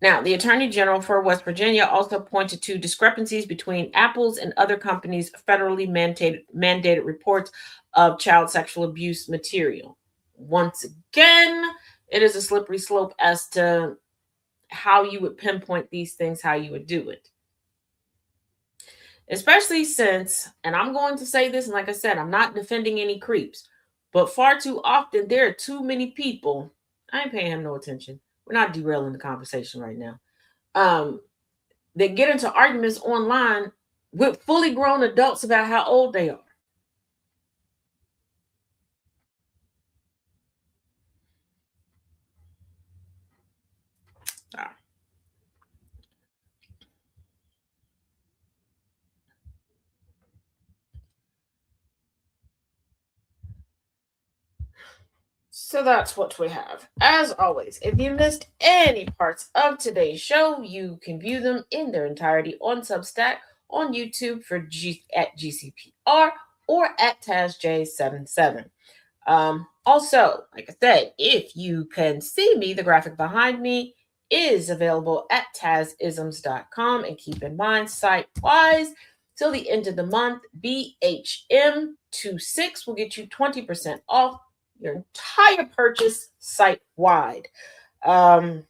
Now, the Attorney General for West Virginia also pointed to discrepancies between Apple's and other companies' federally mandated reports of child sexual abuse material. Once again, it is a slippery slope as to how you would pinpoint these things, how you would do it. Especially since, and I'm going to say this, and like I said, I'm not defending any creeps, but far too often there are too many people. I ain't paying him no attention. We're not derailing the conversation right now. That get into arguments online with fully grown adults about how old they are. So that's what we have. As always, if you missed any parts of today's show, you can view them in their entirety on Substack, on YouTube at GCPR, or at TazJ77. Also, like I said, if you can see me, the graphic behind me is available at tazisms.com. And keep in mind, site-wise, till the end of the month, BHM26 will get you 20% off your entire purchase site-wide. Do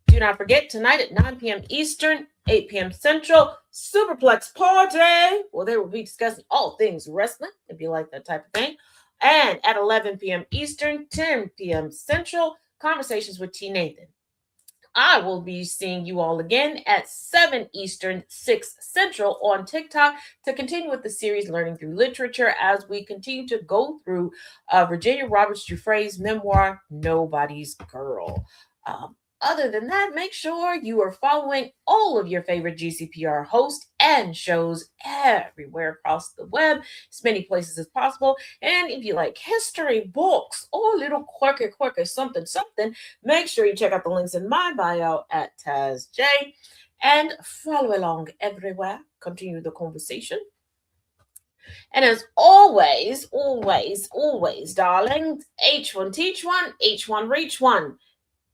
not forget, tonight at 9 p.m. Eastern, 8 p.m. Central, Superplex Party. Well, they will be discussing all things wrestling, if you like that type of thing. And at 11 p.m. Eastern, 10 p.m. Central, Conversations with T. Nathan. I will be seeing you all again at 7 Eastern, 6 Central on TikTok to continue with the series Learning Through Literature as we continue to go through Virginia Roberts Giuffre's memoir, Nobody's Girl. Other than that, make sure you are following all of your favorite GCPR hosts and shows everywhere across the web, as many places as possible. And if you like history, books, or little quirky, something, make sure you check out the links in my bio at TazJ and follow along everywhere. Continue the conversation. And as always, darling, H1 teach one, H1 reach one.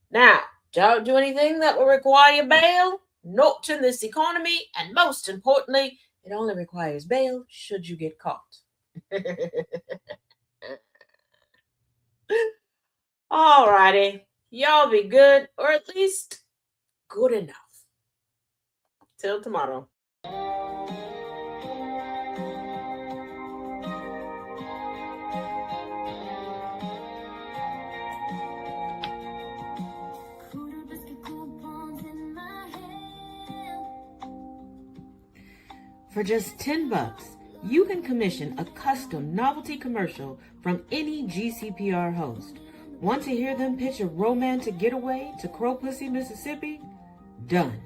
Now, don't do anything that will require bail, not in this economy, and most importantly, it only requires bail should you get caught. Alrighty, y'all be good, or at least good enough. Till tomorrow. For just $10, you can commission a custom novelty commercial from any GCPR host. Want to hear them pitch a romantic getaway to Crow Pussy, Mississippi? Done.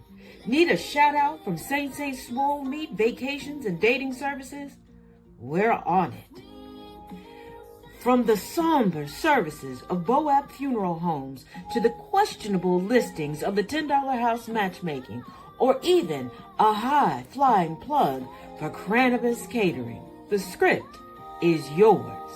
Need a shout out from Saint Swole Meat Vacations and Dating Services? We're on it. From the somber services of Boab Funeral Homes to the questionable listings of the $10 House Matchmaking, or even a high-flying plug for Cranibus Catering, the script is yours.